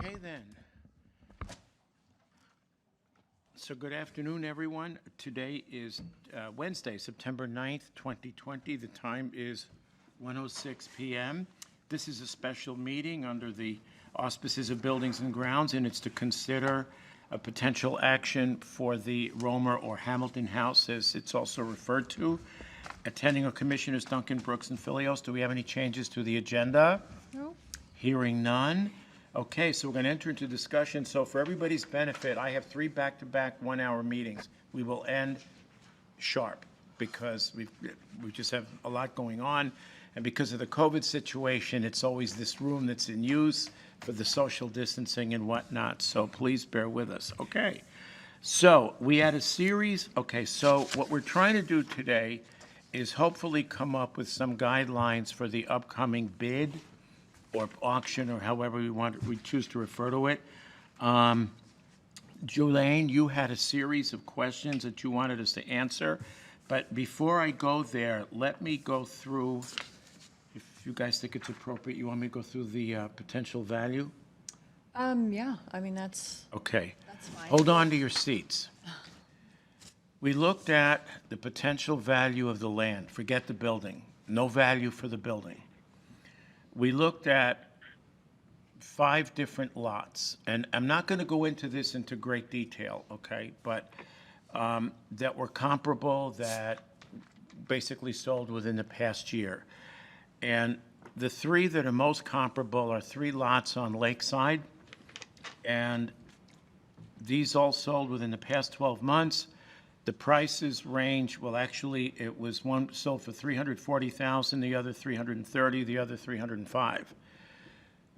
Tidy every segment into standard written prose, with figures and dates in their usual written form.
Okay, then. So good afternoon, everyone. Today is Wednesday, September 9th, 2020. The time is 1:06 p.m. This is a special meeting under the auspices of Buildings and Grounds, and it's to consider a potential action for the Romer or Hamilton House, as it's also referred to. Attending our commissioners Duncan, Brooks, and Filios. Do we have any changes to the agenda? No. Hearing none. Okay, so we're going to enter into discussion. So for everybody's benefit, I have 3 back-to-back one-hour meetings. We will end sharp because we just have a lot going on. And because of the COVID situation, it's always this room that's in use for the social distancing and whatnot. So please bear with us. Okay. So we had a series. Okay, so what we're trying to do today is hopefully come up with some guidelines for the upcoming bid or auction, or however we choose to refer to it. Julaine, you had a series of questions that you wanted us to answer, but before I go there, let me go through, if you guys think it's appropriate, you want me to go through the potential value? Yeah, I mean, that's Okay. fine. Hold on to your seats. We looked at the potential value of the land. Forget the building. No value for the building. We looked at 5 different lots, and I'm not going to go into this into great detail, okay? But that were comparable, that basically sold within the past year. And the 3 that are most comparable are 3 lots on Lakeside, and these all sold within the past 12 months. The prices range, well, actually, it was one sold for $340,000, the other $330,000, the other $305,000.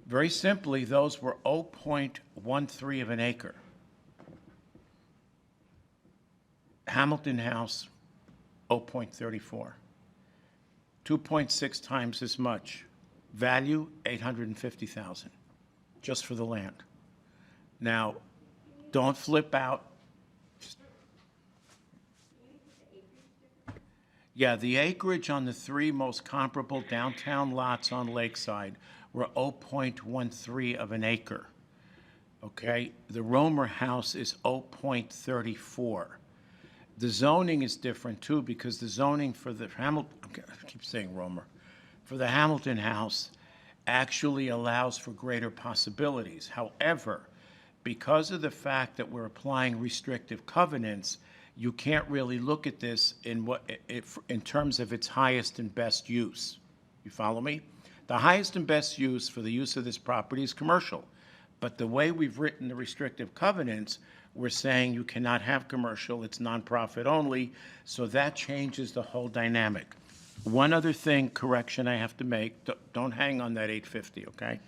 Very simply, those were 0.13 of an acre. Hamilton House, 0.34. 2.6 times as much. Value, $850,000, just for the land. Now, don't flip out. Yeah, the acreage on the 3 most comparable downtown lots on Lakeside were 0.13 of an acre. Okay, the Romer House is 0.34. The zoning is different too, because the zoning for the Hamilton, I keep saying Romer, for the Hamilton House actually allows for greater possibilities. However, because of the fact that we're applying restrictive covenants, you can't really look at this in terms of its highest and best use. You follow me? The highest and best use for the use of this property is commercial. But the way we've written the restrictive covenants, we're saying you cannot have commercial, it's nonprofit only, so that changes the whole dynamic. One other thing, correction I have to make, don't hang on that 850, okay?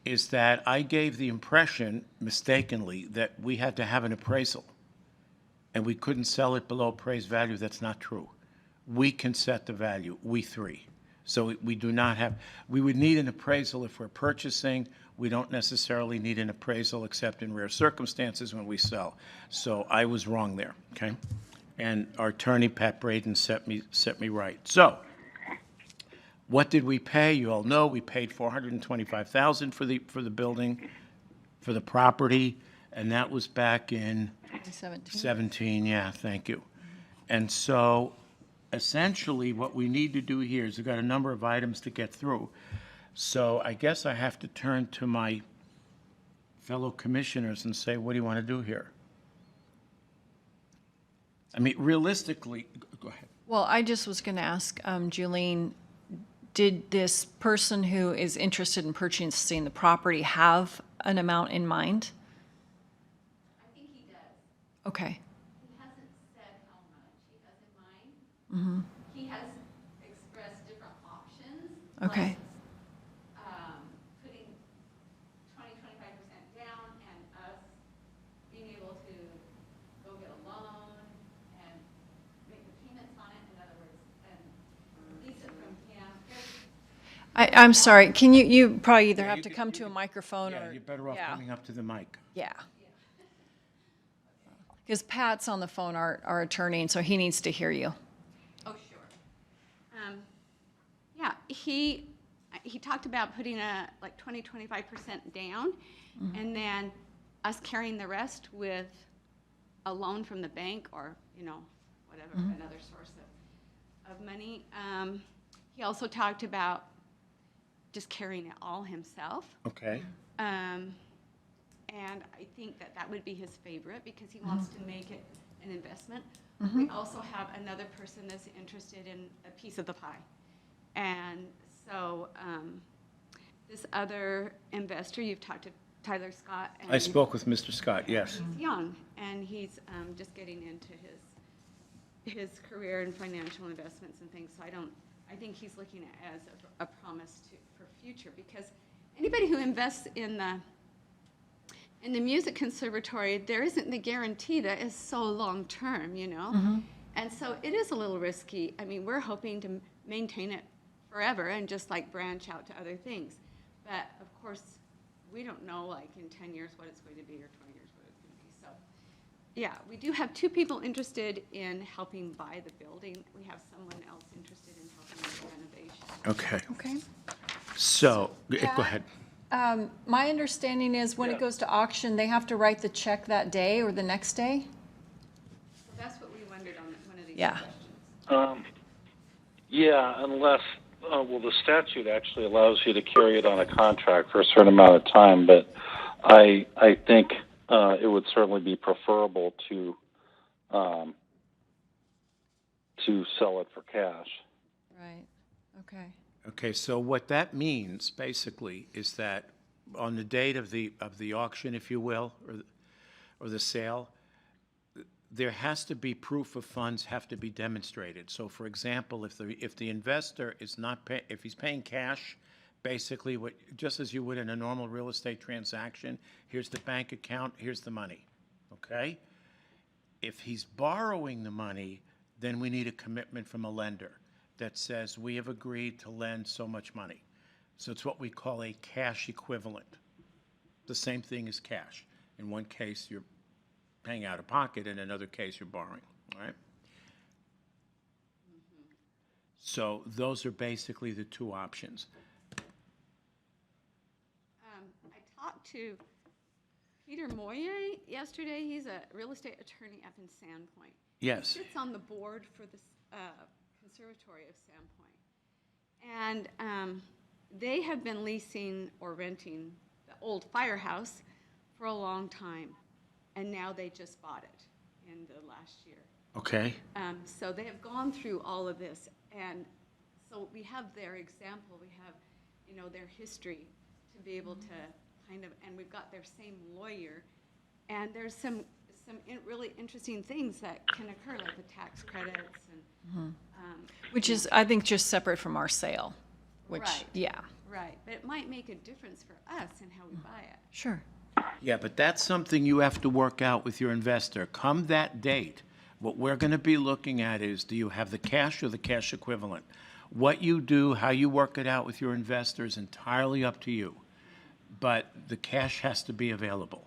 Is that I gave the impression, mistakenly, that we had to have an appraisal and we couldn't sell it below appraised value. That's not true. We can set the value, we 3. So we do not have, we would need an appraisal if we're purchasing. We don't necessarily need an appraisal except in rare circumstances when we sell. So I was wrong there, okay? And our attorney, Pat Braden, set me right. So what did we pay? You all know we paid $425,000 for the building, for the property, and that was back in 17, yeah, thank you. And so essentially what we need to do here is we've got a number of items to get through. So I guess I have to turn to my fellow commissioners and say, what do you want to do here? I mean, realistically, go ahead. Well, I just was going to ask Julene, did this person who is interested in purchasing the property have an amount in mind? I think he does. Okay. He hasn't said how much he has in mind. He has expressed different options. Okay. Like, putting 20-25% down and us being able to go get a loan and make the payments on it, in other words, and lease it from him. I'm sorry, can you probably either have you to can- come you to a can- microphone or. Yeah, you're better off yeah. coming up to the mic. Yeah. Because Pat's on the phone, our attorney, and so he needs to hear you. Oh, sure. Yeah, he he talked about putting like 25% down, and then us carrying the rest with a loan from the bank or, whatever, another source of money. He also talked about just carrying it all himself. Okay. And I think that would be his favorite because he wants to make it an investment. We also have another person that's interested in a piece of the pie. And so this other investor, you've talked to Tyler Scott. And I spoke with Mr. Scott, yes. he's young, and he's just getting into his career in financial investments and things. So I think he's looking at it as a promise for future, because anybody who invests in the music conservatory, there isn't the guarantee that is so long-term, And so it is a little risky. I mean, we're hoping to maintain it forever and just like branch out to other things. But of course, we don't know like in 10 years what it's going to be or 20 years what it's going to be. So yeah, we do have 2 people interested in helping buy the building. We have someone else interested in helping with renovation. Okay. Okay. So, go Pat? ahead. My understanding is when it goes to auction, they have to write the check that day or the next day? So that's what we wondered on one of these Yeah. questions. Yeah, unless, the statute actually allows you to carry it on a contract for a certain amount of time, but I think it would certainly be preferable to sell it for cash. Right, okay. Okay, so what that means basically is that on the date of the auction, if you will, or the sale, there has to be proof of funds have to be demonstrated. So, for example, if the investor is not if he's paying cash, basically just as you would in a normal real estate transaction, here's the bank account, here's the money, okay? If he's borrowing the money, then we need a commitment from a lender that says we have agreed to lend so much money. So it's what we call a cash equivalent. The same thing as cash. In one case, you're paying out of pocket. In another case, you're borrowing, all right? So those are basically the 2 options. I talked to Peter Moyer yesterday. He's a real estate attorney up in Sandpoint. Yes. He sits on the board for the Conservatory of Sandpoint. And they have been leasing or renting the old firehouse for a long time. And now they just bought it in the last year. Okay. So they have gone through all of this. And so we have their example. We have, their history to be able to and we've got their same lawyer. And there's some really interesting things that can occur, like the tax credits and. Which is, I think, just separate from our sale, which, Right. yeah, Right, but it might make a difference for us in how we buy it. sure. Yeah, but that's something you have to work out with your investor. Come that date, what we're going to be looking at is, do you have the cash or the cash equivalent? What you do, how you work it out with your investor is entirely up to you. But the cash has to be available.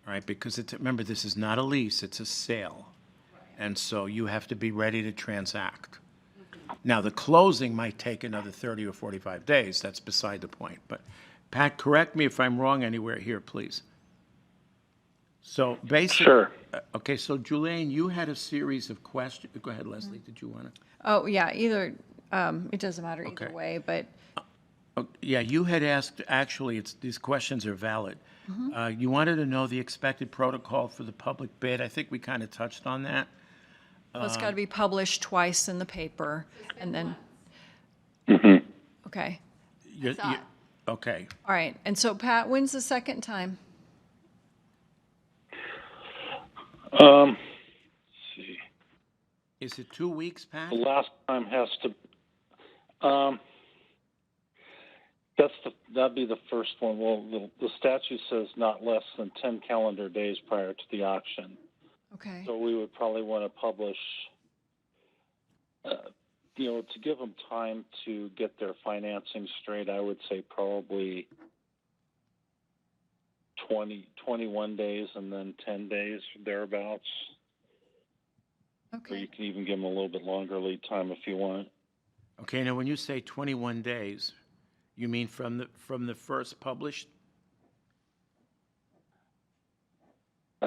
All right, because remember, this is not a lease, it's a sale. And so you have to be ready to transact. Now, the closing might take another 30 or 45 days. That's beside the point. But Pat, correct me if I'm wrong anywhere here, please. So basically, Sure. Okay, so Julian, you had a series of questions. Go ahead, Leslie, did you want to? Oh, yeah, either, it doesn't matter either Okay. way, but, Yeah, you had asked, actually, these questions are valid. You wanted to know the expected protocol for the public bid. I think we kind of touched on that. well, it's got to be published twice in the paper, and then, okay, You- saw you- it. Okay, all right. And so Pat, when's the second time? Let's see. is it 2 weeks, Pat? The last time has to. That'd be the first one. Well, the statute says not less than 10 calendar days prior to the auction. Okay, So we would probably want to publish, to give them time to get their financing straight. I would say probably 21 days and then 10 days thereabouts. Or you okay, can even give them a little bit longer lead time if you want. Okay, now when you say 21 days, you mean from the first published?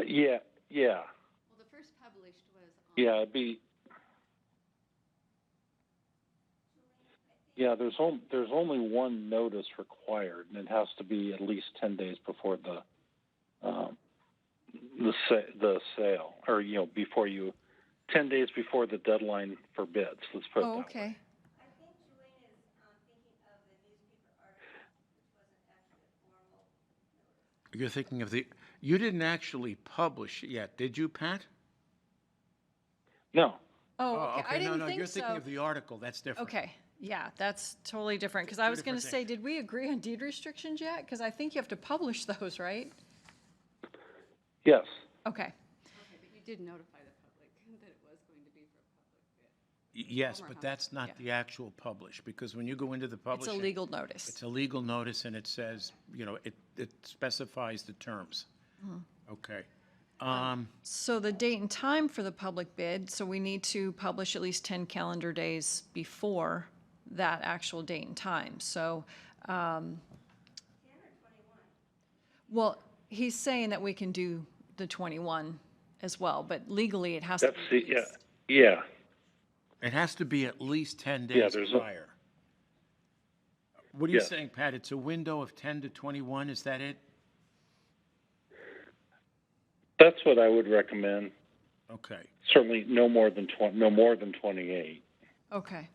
Yeah, Well, the first published was on. yeah, it'd be. Yeah, there's only one notice required, and it has to be at least 10 days before the sale, or before 10 days before the deadline for bids. Let's put it Oh, that way. okay. I think Julian is thinking of the newspaper article, which wasn't actually a formal notice. You're thinking of you didn't actually publish it yet, did you, Pat? Oh, No, Oh, okay. I no, didn't no, think you're so. thinking of the article, that's different. Okay, yeah, that's totally different, because I was going to different say, did we agree on deed restrictions yet? Because I think you have to publish those, right? yes, Okay, Okay, but you did notify the public that it was going to be for a public bid. Yes, Homer but House, that's not yeah. the actual publish, because when you go into the it's publishing. a legal notice. It's a legal notice, and it says, it specifies the terms. Mm-hmm. Okay. So the date and time for the public bid, so we need to publish at least 10 calendar days before that actual date and time. So, 10 or 21? well, he's saying that we can do the 21 as well, but legally it has to that's be. the yeah. It has to be at least 10 Yeah, days there's a- prior. What are you Yes. saying, Pat? It's a window of 10 to 21, is that it? That's what I would recommend. Okay. Certainly, no more than 28. Okay,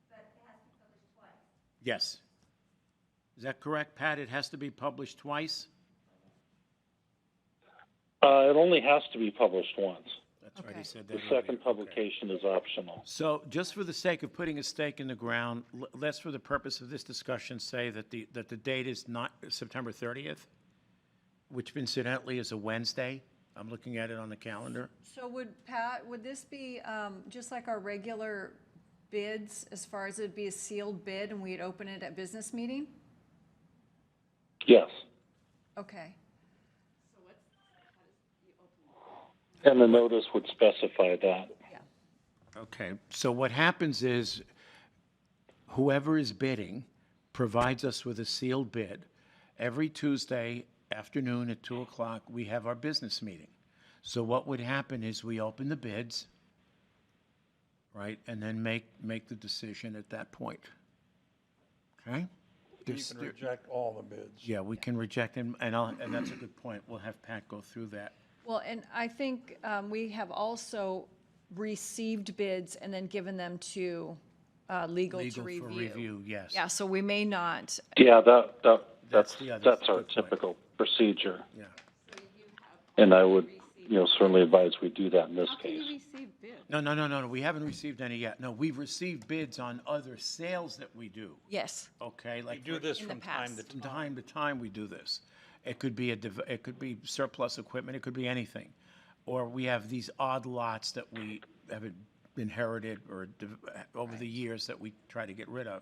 But it has to be published twice. Yes. Is that correct, Pat? It has to be published twice? It only has to be published once. That's right, Okay. he said that The earlier. second Okay. publication is optional. So just for the sake of putting a stake in the ground, let's, for the purpose of this discussion, say that the date is not September 30th, which incidentally is a Wednesday. I'm looking at it on the calendar. so would this be just like our regular bids, as far as it'd be a sealed bid and we'd open it at business meeting? Yes, Okay, So how does you open? and the notice would specify that. yeah, Okay, so what happens is whoever is bidding provides us with a sealed bid. Every Tuesday afternoon at 2 o'clock, we have our business meeting. So what would happen is we open the bids, right, and then make the decision at that point. Okay? You can reject all the bids. Yeah, we can reject them, and that's a good point. We'll have Pat go through that. well, and I think we have also received bids and then given them to legal to Legal for review, yes. Yeah, so we may not, Yeah, that's the other that's our good point. typical procedure, Yeah. So you have. and I would certainly advise we do that in this How can you case. receive bids? No, we haven't received any yet. No, we've received bids on other sales that we do, yes, okay? We Like do this In the from time to past. from time. time to time, we do this. It could be it could be surplus equipment, it could be anything. Or we have these odd lots that we have inherited or over the years that we try to get rid of.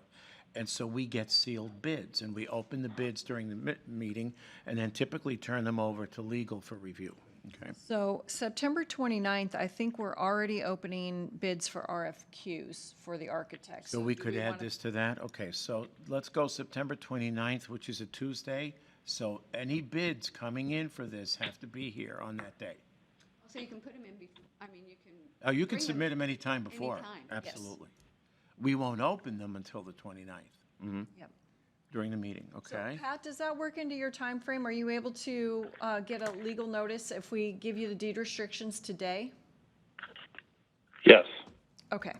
And so we get sealed bids, and we open the bids during the meeting, and then typically turn them over to legal for review, okay? so September 29th, I think we're already opening bids for RFQs for the architects. So we do could add wanna- this to that? Okay, so let's go September 29th, which is a Tuesday. So any bids coming in for this have to be here on that day. So you can put them in before, you can. Oh, you can bring them submit them anytime before. anytime. Yes. Absolutely. We won't open them until the 29th Yep. during the meeting, So okay? Pat, does that work into your time frame? Are you able to get a legal notice if we give you the deed restrictions today? Yes. Okay,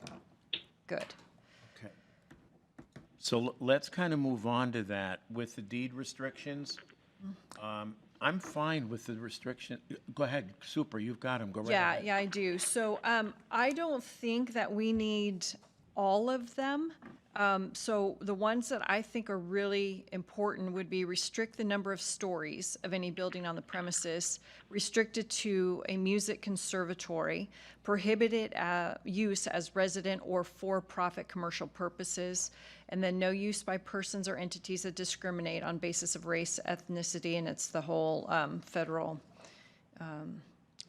good. Okay. So let's kind of move on to that with the deed restrictions. I'm fine with the restriction. Go ahead, super, you've got them, go right Yeah, ahead. yeah, I do. So I don't think that we need all of them. So the ones that I think are really important would be restrict the number of stories of any building on the premises, restrict it to a music conservatory, prohibited use as resident or for-profit commercial purposes, and then no use by persons or entities that discriminate on basis of race, ethnicity, and it's the whole federal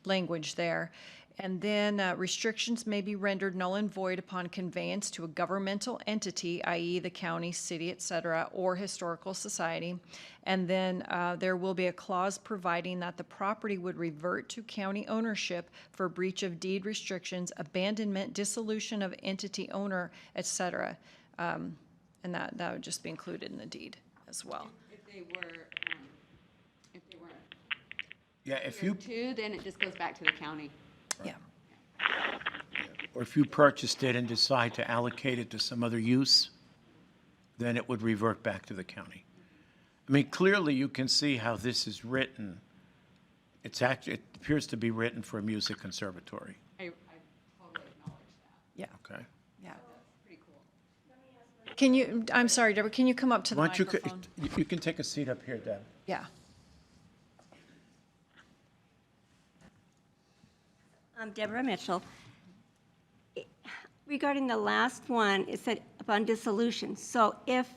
language there. And then restrictions may be rendered null and void upon conveyance to a governmental entity, i.e. the county, city, et cetera, or historical society. And then there will be a clause providing that the property would revert to county ownership for breach of deed restrictions, abandonment, dissolution of entity owner, et cetera. And that would just be included in the deed as well. If they weren't Yeah, if you, two, then it just goes back to the county. Yeah. or if you purchased it and decide to allocate it to some other use, then it would revert back to the county. I mean, clearly you can see how this is written. It appears to be written for a music conservatory, I totally acknowledge that. Yeah. okay? Yeah. Pretty cool. Can you, I'm sorry, Deborah, can you come up to the Why don't you, microphone? you can take a seat up here, Deb. Yeah. I'm Deborah Mitchell. Regarding the last one, it said upon dissolution. So if,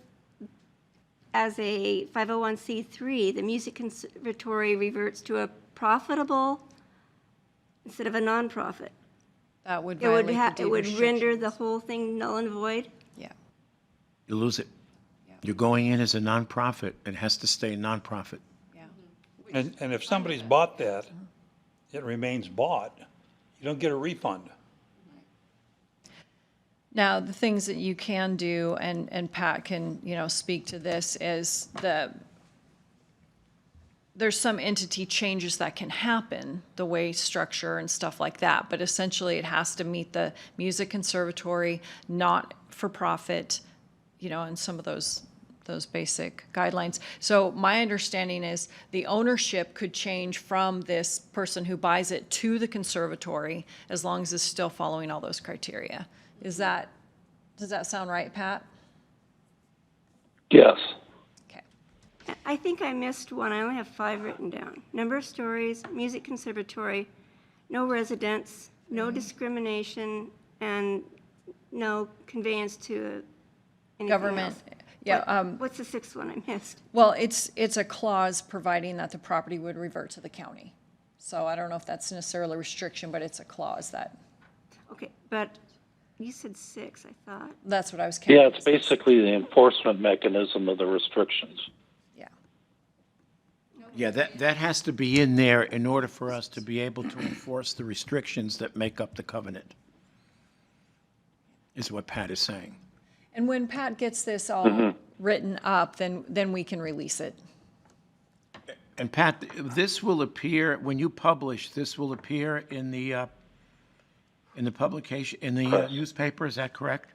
as a 501c3, the music conservatory reverts to a profitable instead of a nonprofit, That would it would violate the deed it would render the restrictions. whole thing null and void? Yeah. You lose it. Yeah. You're going in as a nonprofit. It has to stay a nonprofit. Yeah. And if somebody's bought that, it remains bought, you don't get a refund. Now, the things that you can do, and Pat can, speak to this, is there's some entity changes that can happen, the way structure and stuff like that, but essentially it has to meet the music conservatory, not for profit, and some of those basic guidelines. So my understanding is the ownership could change from this person who buys it to the conservatory, as long as it's still following all those criteria. Does that sound right, Pat? Yes. Okay. I think I missed one. I only have 5 written down. Number of stories, music conservatory, no residence, no discrimination, and no conveyance to anything Government, else. yeah, What's the 6th one I missed? well, it's a clause providing that the property would revert to the county. So I don't know if that's necessarily a restriction, but it's a clause that, Okay, but you said 6, I thought. that's what I was counting. Yeah, it's basically the enforcement mechanism of the restrictions. Yeah, Yeah, that has to be in there in order for us to be able to enforce the restrictions that make up the covenant, is what Pat is saying. and when Pat gets this all written up, then we can release it. And Pat, this will appear, when you publish, this will appear in the publication, in the newspaper, is that correct?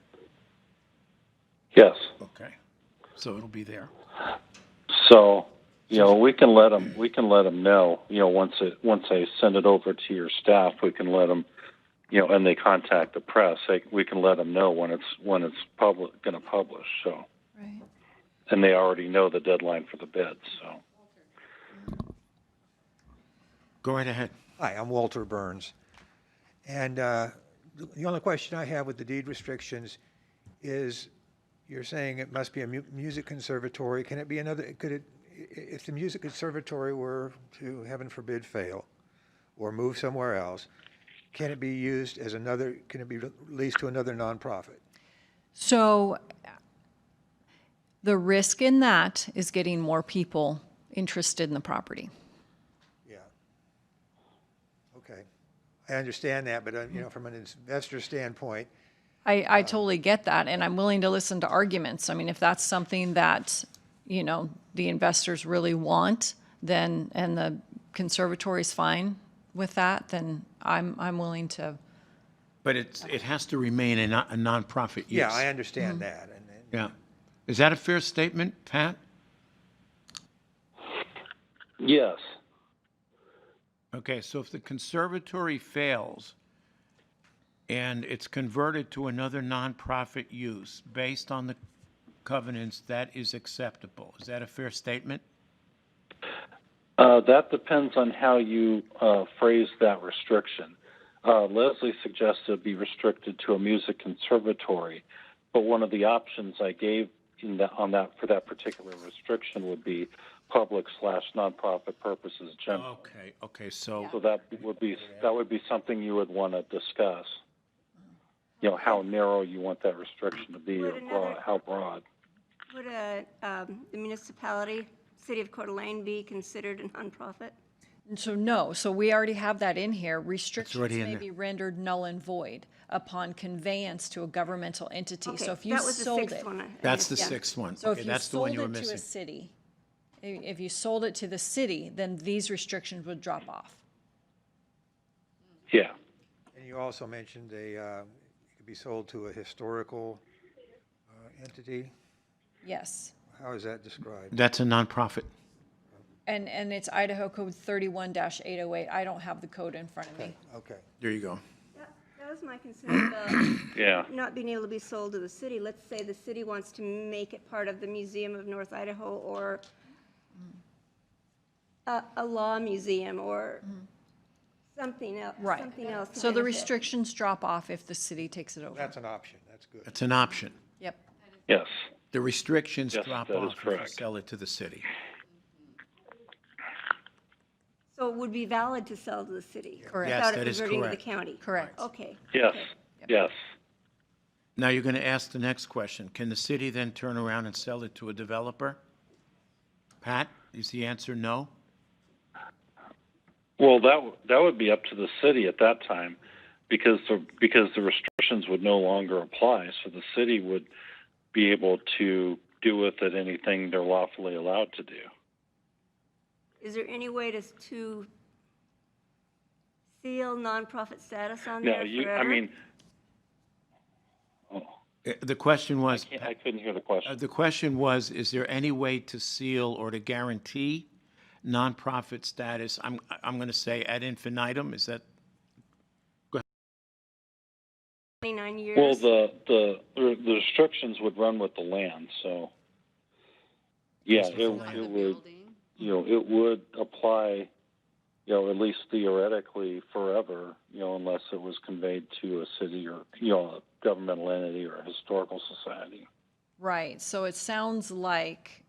Yes. Okay, so it'll be there. So, we can let them know, once I send it over to your staff, we can let them, and they contact the press, we can let them know when it's going to publish, so. Right. And they already know the deadline for the bids, so. Go right ahead. Hi, I'm Walter Burns. And the only question I have with the deed restrictions is, you're saying it must be a music conservatory. Can it be another, if the music conservatory were to, heaven forbid, fail or move somewhere else, can it be used as can it be leased to another nonprofit? So the risk in that is getting more people interested in the property. Yeah. Okay. I understand that, but, from an investor standpoint, I totally get that, and I'm willing to listen to arguments. I mean, if that's something that, the investors really want, then, and the conservatory's fine with that, then I'm willing to. But it has to remain a nonprofit use. yeah, I understand that. And Yeah. Is that a fair statement, Pat? Yes. Okay, so if the conservatory fails and it's converted to another nonprofit use based on the covenants, that is acceptable. Is that a fair statement? That depends on how you phrase that restriction. Leslie suggested it be restricted to a music conservatory, but one of the options I gave for that particular restriction would be public/nonprofit purposes generally. Okay, so, So that would be something you would want to discuss. You know, how narrow you want that restriction to be, or how broad. Would the municipality, City of Coeur d'Alene, be considered a nonprofit? And so no, so we already have that in here. Restrictions already in may there. be rendered null and void upon conveyance to a governmental entity. Okay, So if you that was the sold sixth it. one. that's the Yeah. sixth one. So Okay, if you that's the one sold you were it to a missing. city, if you sold it to the city, then these restrictions would drop off. Yeah. And you also mentioned it could be sold to a historical entity. Yes. How is that described? That's a nonprofit. And it's Idaho Code 31-808. I don't have the code in front of me. Okay. There you go. That was my concern about Yeah. not being able to be sold to the city. Let's say the city wants to make it part of the Museum of North Idaho or a law museum or something else. Right. Something else. to So the benefit. restrictions drop off if the city takes it over. That's an option. That's good. It's an option. Yep. Yes. The restrictions Yes, drop that is off if you correct. sell it to the city. So it would be valid to sell to the city? Correct. Yes, Without that it is reverting to the correct. county? Correct. Okay. Yes. okay. Yes. Now you're going to ask the next question. Can the city then turn around and sell it to a developer? Pat, is the answer no? Well, that would be up to the city at that time, because the restrictions would no longer apply. So the city would be able to do with it anything they're lawfully allowed to do. Is there any way to seal nonprofit status on No, there I forever? mean, The question was, I couldn't hear the question. the question was, is there any way to seal or to guarantee nonprofit status? I'm going to say ad infinitum. Is that? 29 years? Well, the restrictions would run with the land, so yeah, Just with the it land. would, it would apply, at least theoretically forever, unless it was conveyed to a city or, a governmental entity or a historical society. Right. So it sounds like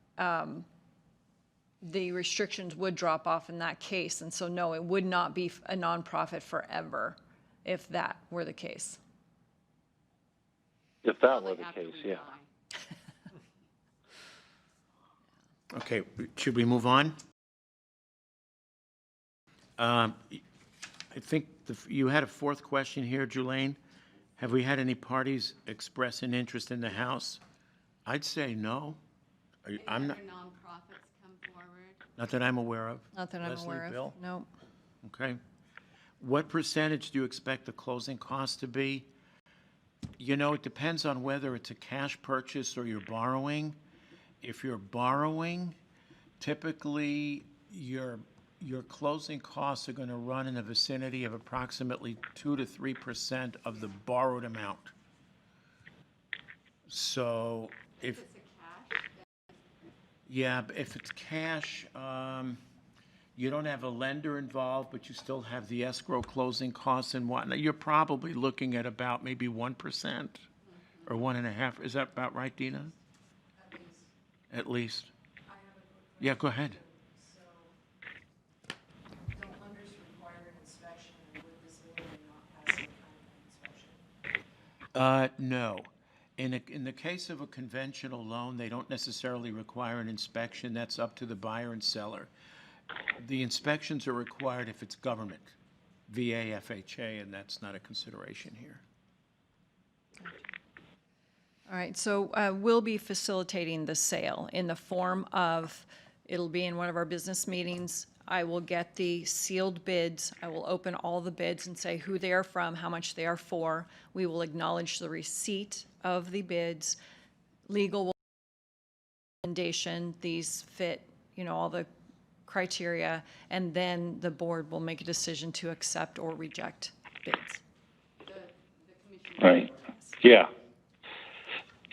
the restrictions would drop off in that case. And so, no, it would not be a nonprofit forever if that were the case. If that were the case, yeah. Okay, should we move on? I think you had a fourth question here, Julaine. Have we had any parties express an interest in the house? I'd say no. I'm not, Other nonprofits come forward. not that I'm aware of. Not that I'm Leslie, aware of. Bill? No. Okay. What percentage do you expect the closing cost to be? It depends on whether it's a cash purchase or you're borrowing. If you're borrowing, typically your closing costs are going to run in the vicinity of approximately 2 to 3% of the borrowed amount. So if It's a cash. yeah, but if it's cash, you don't have a lender involved, but you still have the escrow closing costs and whatnot. You're probably looking at about maybe 1% or 1.5%. Is that about right, Dina? At least. Yeah, go ahead. Don't lenders require an inspection, and would this building not pass any kind of inspection? No. In the case of a conventional loan, they don't necessarily require an inspection. That's up to the buyer and seller. The inspections are required if it's government, VA, FHA, and that's not a consideration here. All right, so we'll be facilitating the sale in the form of, it'll be in one of our business meetings. I will get the sealed bids. I will open all the bids and say who they are from, how much they are for. We will acknowledge the receipt of the bids. Legal will recommendation, these fit, all the criteria, and then the board will make a decision to accept or reject bids. Right. Yeah.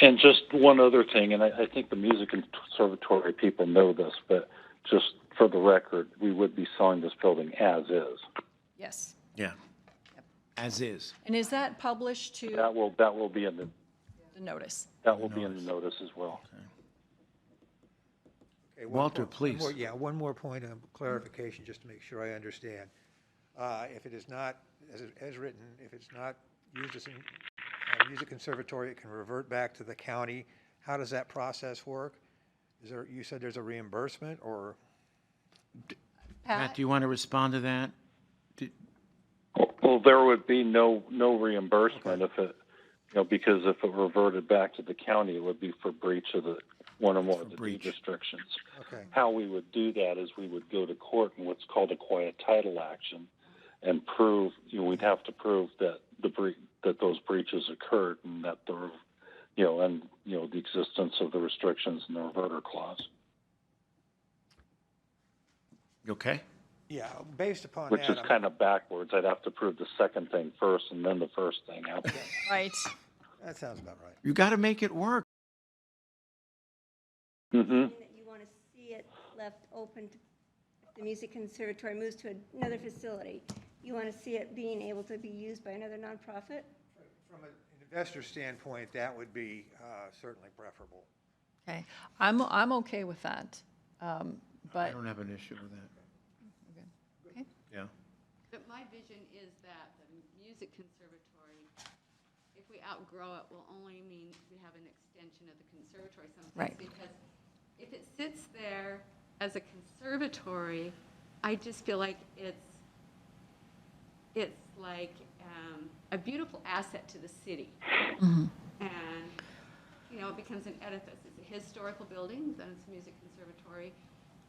And just one other thing, and I think the Music Conservatory people know this, but just for the record, we would be selling this building as is. Yes. Yeah. As is. And is that published to That will be in the the notice? that will be in the notice as well. Okay, Walter, one more- please. Yeah, one more point of clarification, just to make sure I understand. If it is not, as written, if it's not used as a music conservatory, it can revert back to the county. How does that process work? You said there's a reimbursement, or? Pat, do you want to respond to that? Well, there would be no reimbursement if it, because if it reverted back to the county, it would be for breach of the one or more of the breach. deed restrictions. Okay. How we would do that is we would go to court in what's called a quiet title action, and prove we'd have to prove that that those breaches occurred and that the the existence of the restrictions in the reverter clause. You okay? Yeah, based upon Which that. is kind of backwards. I'd have to prove the second thing first and then the first thing after. Right. That sounds about right. You got to make it work. Mm-hmm. That you want to see it left open to, if the music conservatory moves to another facility, you want to see it being able to be used by another nonprofit? From an investor standpoint, that would be certainly preferable. Okay, I'm okay with that, I but, don't have an issue with that. okay. Yeah. But my vision is that the music conservatory, if we outgrow it, will only mean we have an extension of the conservatory someplace. Right. Because if it sits there as a conservatory, I just feel like it's like a beautiful asset to the city. And, it becomes an edifice. It's a historical building, then it's a music conservatory,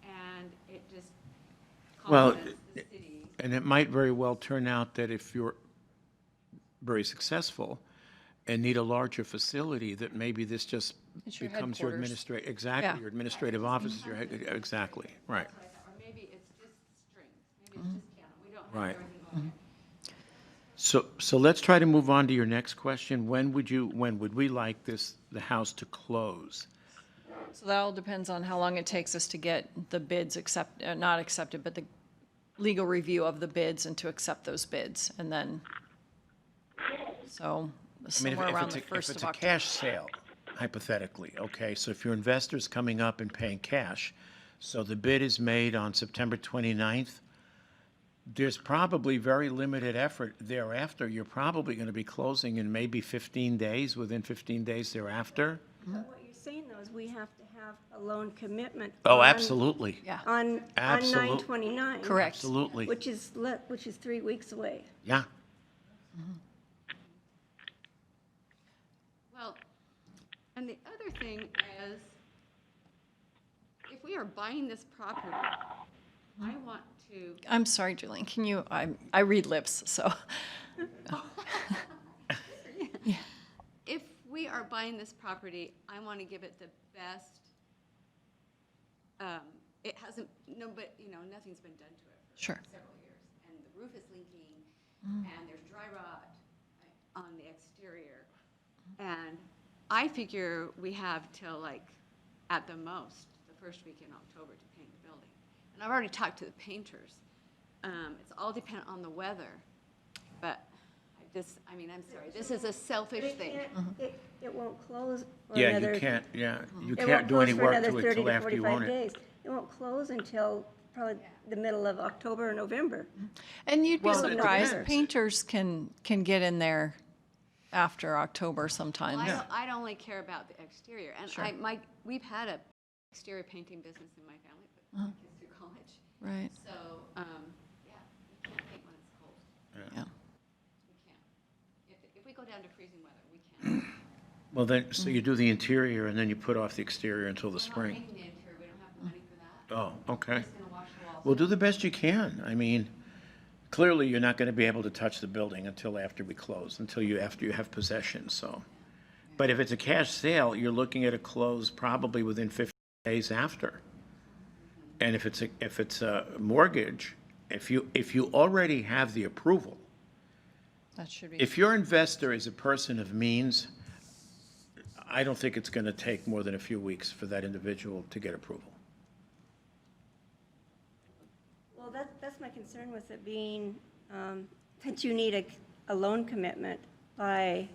and it just Well, complements the city. And it might very well turn out that if you're very successful and need a larger facility, that maybe this just It's your becomes your headquarters. exactly, Yeah. your administrative office, exactly, right. Or maybe it's just strings, maybe it's just piano, we don't have Right. everything going there. So let's try to move on to your next question. When would we like the house to close? So that all depends on how long it takes us to get the bids not accepted, but the legal review of the bids and to accept those bids. And then, so I mean, somewhere around if the it's 1st a of October. cash sale, hypothetically, okay, so if your investor's coming up and paying cash, so the bid is made on September 29th, there's probably very limited effort thereafter. You're probably going to be closing in maybe 15 days, within 15 days thereafter. But what you're saying, though, is we have to have a loan commitment. Oh, on- absolutely. Yeah, On Absolute- 9/29. correct. Absolutely. Which is 3 weeks away. Yeah. Well, and the other thing is, if we are buying this property, I want to, I'm sorry, Julian, can you, I read lips, so. if we are buying this property, I want to give it the best, it hasn't, nothing's been done to it for Sure. several years. And the roof is leaking, and there's dry rot on the exterior. And I figure we have till at the most, the first week in October to paint the building. And I've already talked to the painters. It's all dependent on the weather, but I'm sorry, this is a selfish thing. It won't close for Yeah, another. you can't It do won't any close for work another to it 30 till to after you 45 own it. days. It won't close until probably the middle of October or November. And you'd be Well, it surprised, depends. painters can get in there after October sometimes. I only care about the exterior, and Sure. we've had a exterior painting business in my family, but my kids through college. Right, So, yeah, we can't paint when it's cold. yeah. We can't. If we go down to freezing weather, we can't. Well, then, so you do the interior and then you put off the exterior until the We're not spring. painting the interior, we don't have the money for that. Oh, okay. We're just gonna wash the walls. Well, do the best you can. I mean, clearly, you're not going to be able to touch the building until after we close, after you have possession, so. But if it's a cash sale, you're looking at a close probably within 15 days after. And if it's a mortgage, if you already have the approval, That should be, if your investor is a person of means, I don't think it's going to take more than a few weeks for that individual to get approval. Well, that's my concern with it being, that you need a loan commitment on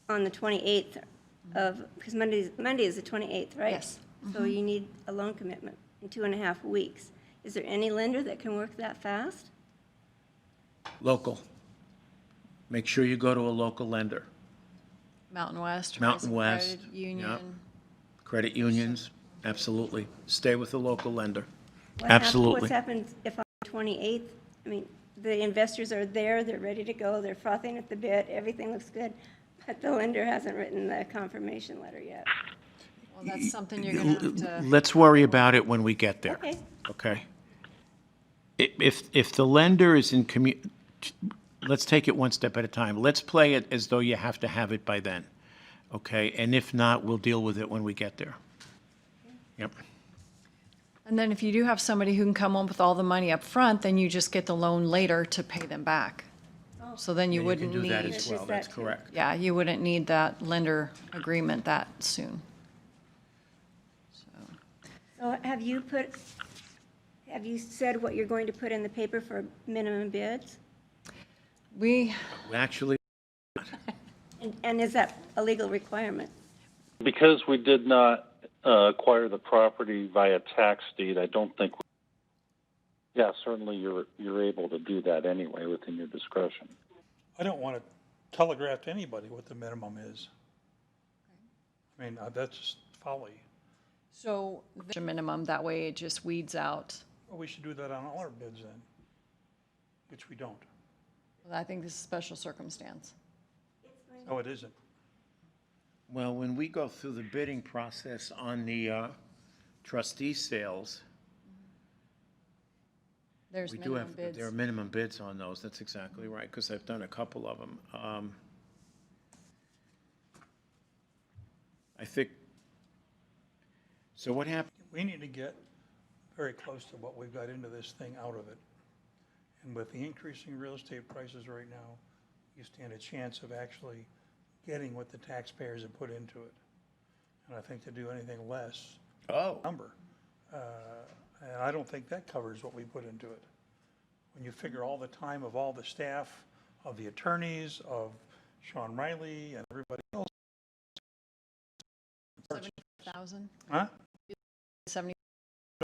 the 28th because Monday is the 28th, right? Yes. So you need a loan commitment in 2.5 weeks. Is there any lender that can work that fast? Local. Make sure you go to a local lender. Mountain West. Mountain Horizon West, Credit Union. Credit unions, absolutely. Stay with the local lender. What's Absolutely. happened if on the 28th, I mean, the investors are there, they're ready to go, they're frothing at the bit, everything looks good, but the lender hasn't written the confirmation letter yet. Well, that's something you're gonna have to, Let's worry about it when we get there. Okay. Okay? If the lender is in let's take it one step at a time. Let's play it as though you have to have it by then. Okay? And if not, we'll deal with it when we get there. Yep. and then if you do have somebody who can come up with all the money up front, then you just get the loan later to pay them back. So then you And wouldn't can do that need, as well, Just that's that too. correct. yeah, you wouldn't need that lender agreement that soon. So have you said what you're going to put in the paper for minimum bids? We, Actually, And is that a legal requirement? Because we did not acquire the property via tax deed, I don't think. Yeah, certainly you're able to do that anyway within your discretion. I don't want to telegraph to anybody what the minimum is. I mean, that's just folly. so the minimum, that way it just weeds out. Well, we should do that on all our bids then, which we don't. I think this is a special circumstance. No, it isn't. well, when we go through the bidding process on the trustee sales, There's we do minimum have, bids. there are minimum bids on those, that's exactly right, because I've done a couple of them. I think, so what happened? We need to get very close to what we've got into this thing out of it. And with the increasing real estate prices right now, you stand a chance of actually getting what the taxpayers have put into it. And I think to do anything less, Oh, number, and I don't think that covers what we put into it. When you figure all the time of all the staff, of the attorneys, of Sean Riley and everybody else. 70,000? Huh? 70,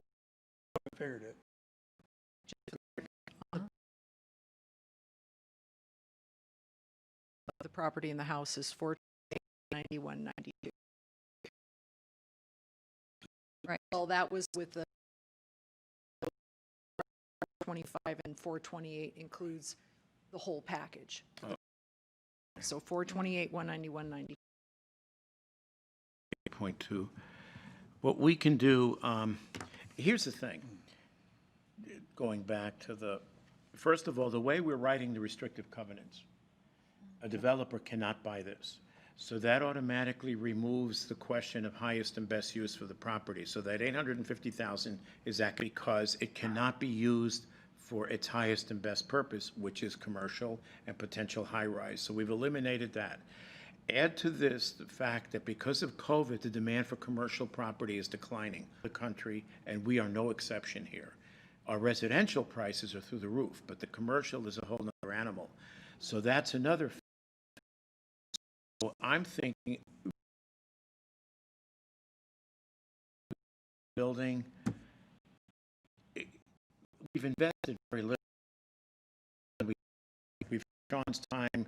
I figured it. The property in the house is 491.92. Right. Well, that was with the 25 and 428 includes the whole package. So 428, 191.90. 8.2. What we can do, here's the thing, going back to first of all, the way we're writing the restrictive covenants, a developer cannot buy this. So that automatically removes the question of highest and best use for the property. So that 850,000 is actually because it cannot be used for its highest and best purpose, which is commercial and potential high-rise. So we've eliminated that. Add to this the fact that because of COVID, the demand for commercial property is declining in the country, and we are no exception here. Our residential prices are through the roof, but the commercial is a whole other animal. So that's another. So I'm thinking building, we've invested very little. We've Sean's time.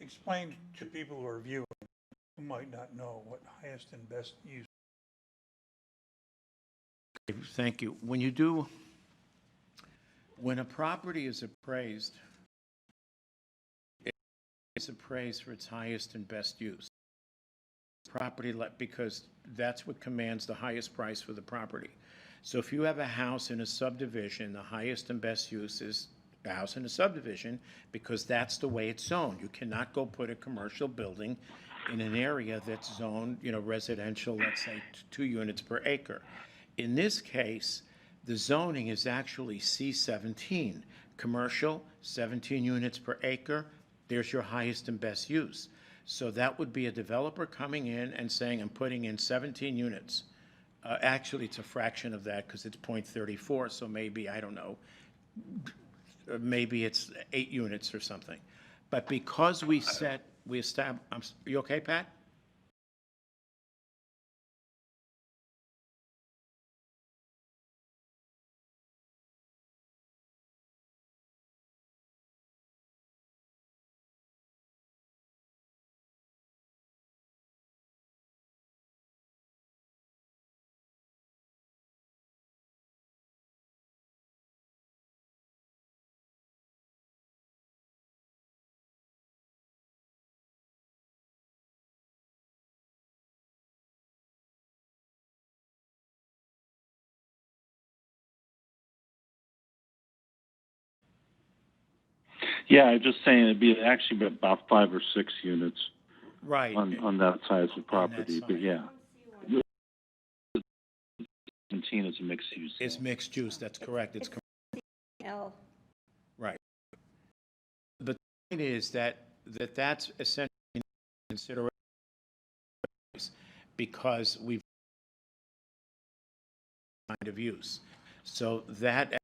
Explain to people who are viewing, who might not know what highest and best use. Thank you. When a property is appraised, it's appraised for its highest and best use. Because that's what commands the highest price for the property. So if you have a house in a subdivision, the highest and best use is a house in a subdivision, because that's the way it's zoned. You cannot go put a commercial building in an area that's zoned, residential, let's say 2 units per acre. In this case, the zoning is actually C17, commercial, 17 units per acre. There's your highest and best use. So that would be a developer coming in and saying, I'm putting in 17 units. Actually, it's a fraction of that because it's 0.34, so maybe, I don't know, maybe it's 8 units or something. But because we established, you okay, Pat? Yeah, I'm just saying it'd be actually about 5 or 6 units Right. on that size of property, but side. yeah. 17 is a mixed use. It's mixed use, that's correct. It's L. right. But the point is that's essentially consideration because we've kind of use. So that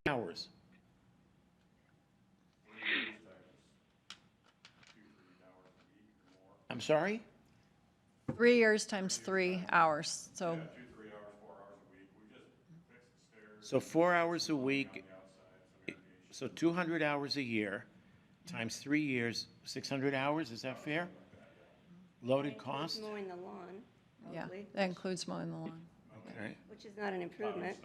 hours. I'm sorry? 3 years times 3 hours, so. So 4 hours a week, so 200 hours a year, times 3 years, 600 hours, is that fair? Loaded cost? Mowing the lawn, Yeah, probably, that includes mowing the lawn. Okay. which is not an improvement.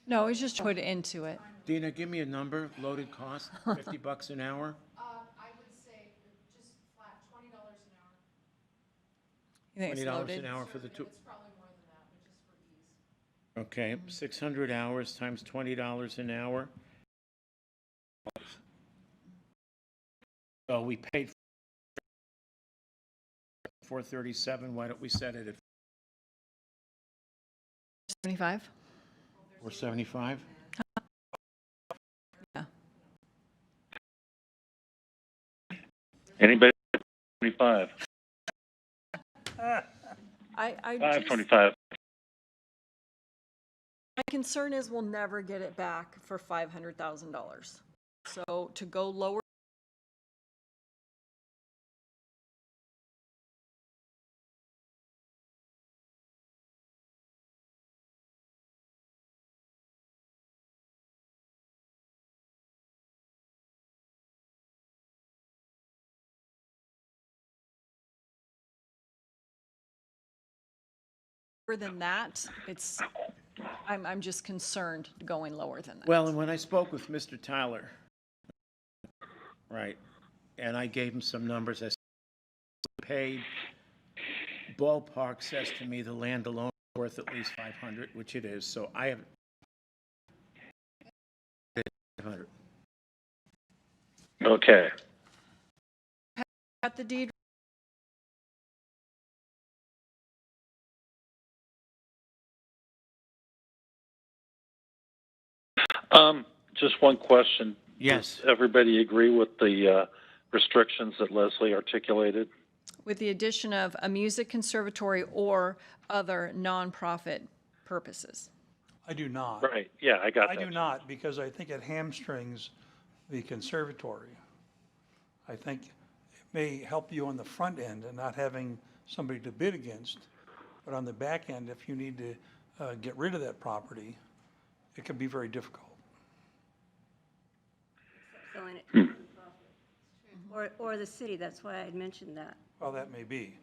No, it's just put into it. Dina, give me a number, loaded cost, $50 an hour? I would say just flat $20 an hour. You think it's $20 loaded? an hour for the two? It's probably more than that, but just for ease. Okay, 600 hours times $20 an hour. So we paid 437, why don't we set it at 75? 475? Yeah. Anybody? 25. I just, 25. my concern is we'll never get it back for $500,000. So to go lower. Than that, I'm just concerned going lower than that. Well, and when I spoke with Mr. Tyler, right, and I gave him some numbers, I said, paid, ballpark says to me the land alone is worth at least 500, which it is, so I have 500. Okay. Got the deed. Just one question. Yes. Does everybody agree with the restrictions that Leslie articulated? With the addition of a music conservatory or other nonprofit purposes. I do not. Right, yeah, I got I that. do not, because I think it hamstrings the conservatory. I think it may help you on the front end and not having somebody to bid against, but on the back end, if you need to get rid of that property, it can be very difficult. Selling it to a nonprofit. Or the city, that's why I had mentioned that. Well, that may be,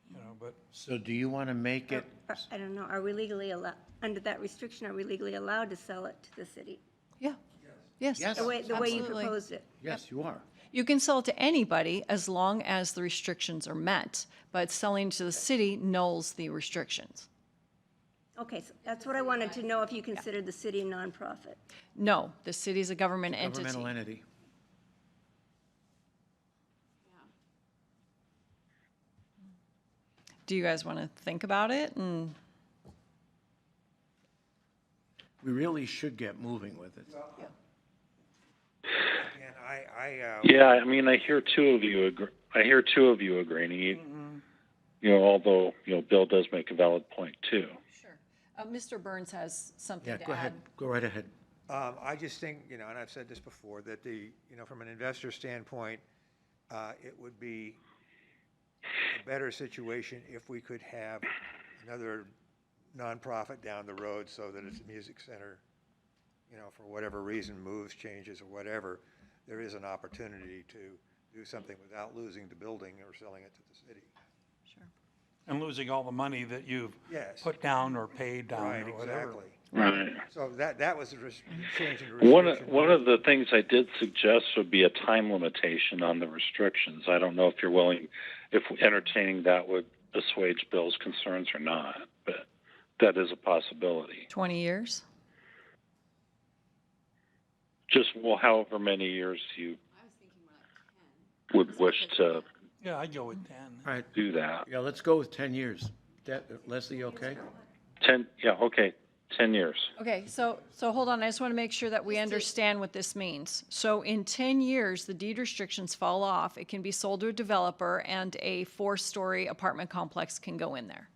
you know, but So do you want to make it, I don't know, are we legally allowed, under that restriction, are we legally allowed to sell it to the city? Yeah. Yes. Yes. The way you Absolutely. proposed it? yes, you are. You can sell it to anybody as long as the restrictions are met, but selling to the city nulls the restrictions. Okay, so that's what I wanted to know, if you considered the city a nonprofit. No, the city's a government entity. Governmental entity. Do you guys want to think about it? And We really should get moving with it. Again, Yeah, I mean, I hear two of you agreeing. You know, although Bill does make a valid point too. Sure. Mr. Burns has something Yeah, to go ahead, add. go right ahead. I just think, and I've said this before, that from an investor standpoint, it would be a better situation if we could have another nonprofit down the road so that it's a music center, for whatever reason, moves, changes, or whatever, there is an opportunity to do something without losing the building or selling it to the city. Sure. And losing all the money that you've Yes. put down or paid down Right, or whatever. exactly. Right. So that was the change in the One restriction. of the things I did suggest would be a time limitation on the restrictions. I don't know if you're willing, if entertaining that would assuage Bill's concerns or not, but that is a possibility. 20 years? Just however many years you would wish to Yeah, I'd go with 10. All right, do that. yeah, let's go with 10 years. Leslie, okay? 10 years. Okay, so hold on, I just want to make sure that we understand what this means. So in 10 years, the deed restrictions fall off, it can be sold to a developer, and a 4-story apartment complex can go in there.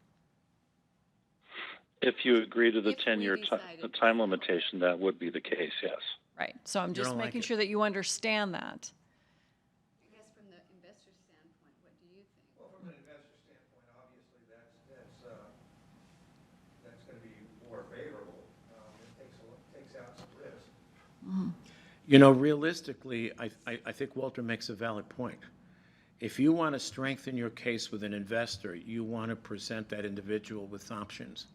If you agree to the If we 10-year decided to time limitation, that would be the case, yes. Right, so I'm just don't like making it. sure that you understand that. I guess from the investor standpoint, what do you think? Well, from an investor standpoint, obviously, that's going to be more favorable. It takes out some risk. Realistically, I think Walter makes a valid point. If you want to strengthen your case with an investor, you want to present that individual with options.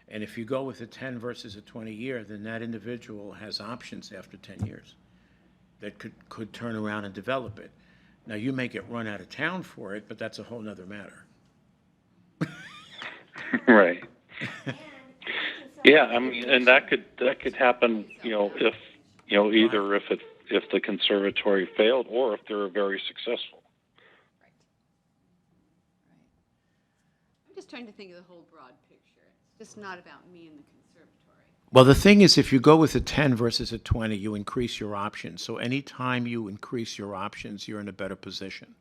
And if you go with a 10 versus a 20-year, then that individual has options after 10 years that could turn around and develop it. Now, you may get run out of town for it, but that's a whole nother matter. Right. Yeah, I mean, and that could happen, if either if the conservatory failed or if they were very successful. I'm just trying to think of the whole broad picture. It's just not about me and the conservatory. Well, the thing is, if you go with a 10 versus a 20, you increase your options. So anytime you increase your options, you're in a better position.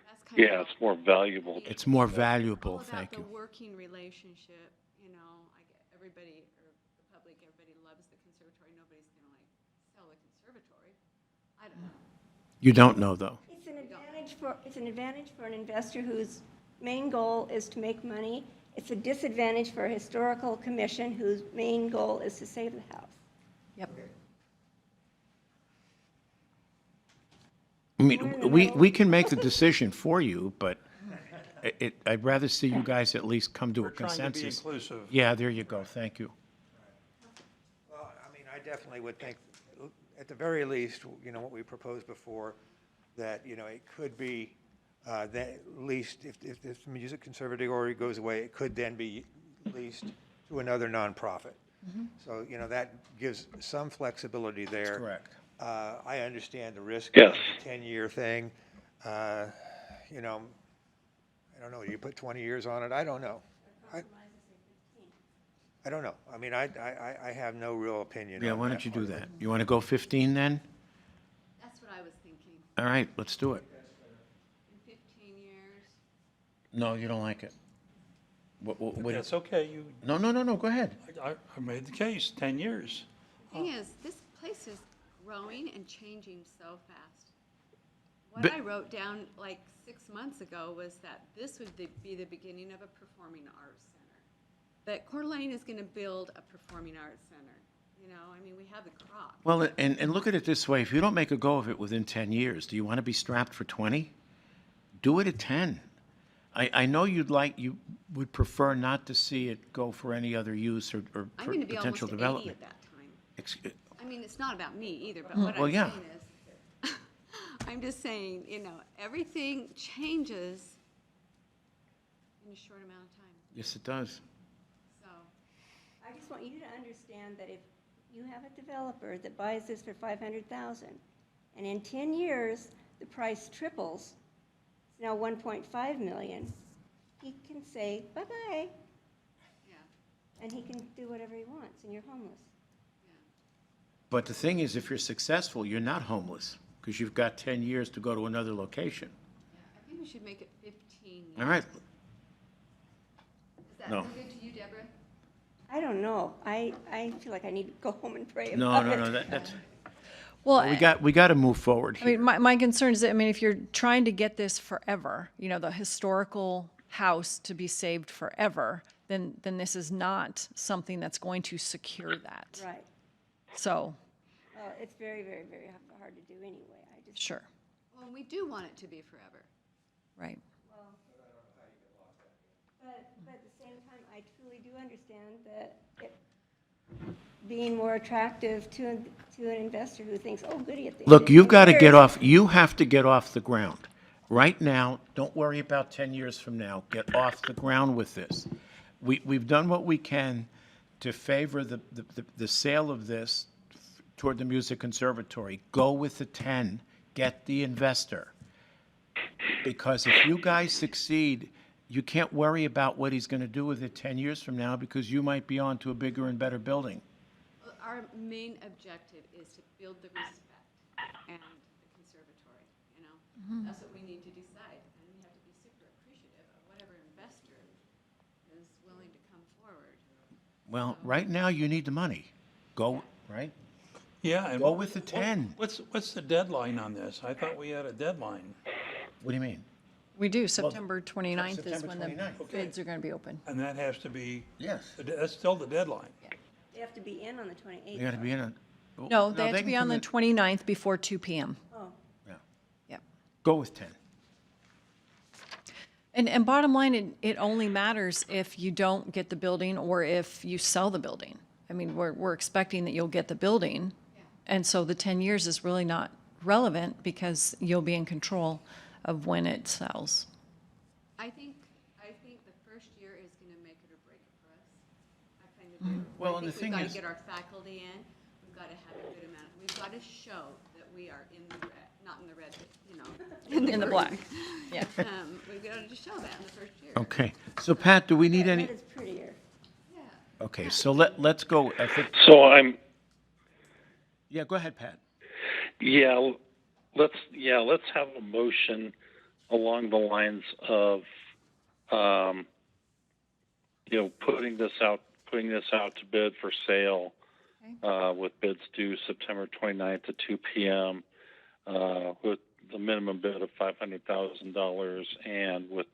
That's kind of Yeah, it's more valuable. It's more all valuable, about thank the you. working relationship, I get everybody, or the public, everybody loves the conservatory. Nobody's gonna sell the conservatory. I don't know. You don't know, though. It's an advantage for an investor whose main goal is to make money. It's a disadvantage for a historical commission whose main goal is to save the house. Yep. I mean, we can make the decision for you, but I'd rather see you guys at least come to a We're trying to be consensus. inclusive. Yeah, there you go, thank you. Well, I mean, I definitely would think, at the very least, what we proposed before, that, it could be, that at least if the music conservatory goes away, it could then be leased to another nonprofit. So, that gives some flexibility there. That's correct. I understand the risk Yes. of the 10-year thing. I don't know, you put 20 years on it, I don't know. I don't know. I mean, I have no real opinion Yeah, on why that don't you do part of it. that? You want to go 15 then? That's what I was thinking. All right, let's do it. In 15 years. No, you don't like it. What- That's okay, No, go ahead. I made the case, 10 years. Thing is, this place is growing and changing so fast. What But- I wrote down 6 months ago was that this would be the beginning of a performing arts center. That Coeur d'Alene is going to build a performing arts center. We have the crop. Well, and look at it this way, if you don't make a go of it within 10 years, do you want to be strapped for 20? Do it at 10. I know you would prefer not to see it go for any other use or I'm going to be almost potential 80 development. at that time. Ex- It's not about me either, but what Well, I'm yeah. saying is, I'm just saying, everything changes in a short amount of time. Yes, it does. So, I just want you to understand that if you have a developer that buys this for $500,000, and in 10 years, the price triples, it's now $1.5 million, he can say, bye-bye, yeah, and he can do whatever he wants, and you're homeless. yeah. But the thing is, if you're successful, you're not homeless, because you've got 10 years to go to another location. I think we should make it 15 years. All right, Is that No. sound good to you, Deborah? I don't know. I feel like I need to go home and pray no, about no, it. no, that's, Well, we got to move forward I mean, here. my concern is that, I mean, if you're trying to get this forever, you know, the historical house to be saved forever, then this is not something that's going to secure that. Right. So, Well, it's very, very, very hard to do anyway. I just, sure, Well, we do want it to be forever. right. but at the same time, I truly do understand that it being more attractive to an investor who thinks, oh, goody, at the end Look, of you've 10 got to get years, off, you have to get off the ground. Right now, don't worry about 10 years from now. Get off the ground with this. We've done what we can to favor the sale of this toward the Music Conservatory. Go with the 10, get the investor. Because if you guys succeed, you can't worry about what he's going to do with it 10 years from now, because you might be on to a bigger and better building. Well, our main objective is to build the respect and the conservatory, you know? That's what we need to decide, and we have to be super appreciative of whatever investor is willing to come forward. Well, right now, you need the money. Go, right? Yeah. and Go what- with the what- 10. What's the deadline on this? I thought we had a deadline. What do you mean? We do, September 29th is September when the 29th. bids are going to be open. And that has to be, Yes. that's still the deadline. they have to be in on the 28th. You got to be in a. No, they have to can be on come the in- 29th before 2 PM. Oh, Yeah. Yep. Go with 10. And bottom line, it only matters if you don't get the building or if you sell the building. I mean, we're expecting that you'll get the building. And so the 10 years is really not relevant because you'll be in control of when it sells. I think the first year is gonna make it or break it for us. I kind of do. Well, I and the think thing we've is- gotta get our faculty in, we've gotta have a good amount, we've gotta show that we are in the red, not in the red, but, you know. In the black. Yeah. We've gotta just show that in the first year. Okay. So Pat, do we need any? that is prettier. Yeah. Okay, so let's go. I think, So yeah, go ahead, Pat. let's have a motion along the lines of, putting this out to bid for sale, with bids due September 29th at 2 p.m., with the minimum bid of $500,000 and with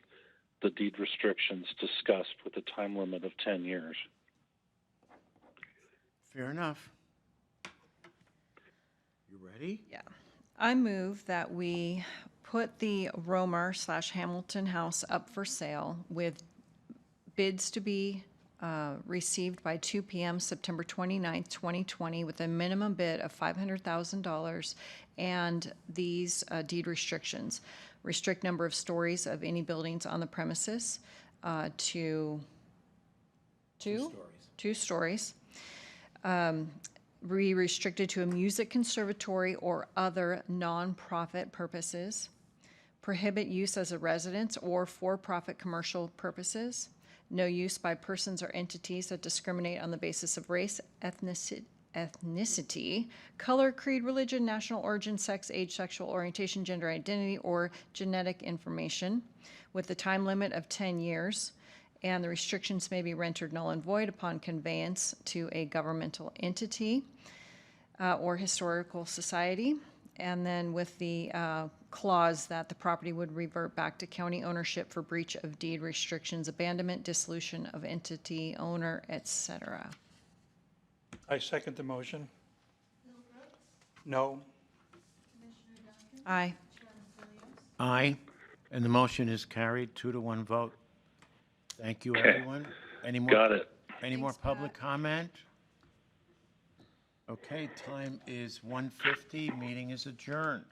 the deed restrictions discussed with a time limit of 10 years. Fair enough. You ready? Yeah. I move that we put the Romer/Hamilton House up for sale with bids to be received by 2 PM September 29th, 2020, with a minimum bid of $500,000 and these deed restrictions. Restrict number of stories of any buildings on the premises to two stories. Be restricted to a music conservatory or other nonprofit purposes. Prohibit use as a residence or for-profit commercial purposes. No use by persons or entities that discriminate on the basis of race, ethnicity, color, creed, religion, national origin, sex, age, sexual orientation, gender identity, or genetic information, with a time limit of 10 years. And the restrictions may be rendered null and void upon conveyance to a governmental entity or historical society. And then with the clause that the property would revert back to county ownership for breach of deed restrictions, abandonment, dissolution of entity, owner, etc. I second the motion. No. Aye. Aye. And the motion is carried, 2-1 vote. Thank you, everyone. Any more? Got it. Any more public comment? Okay, time is 1:50, meeting is adjourned.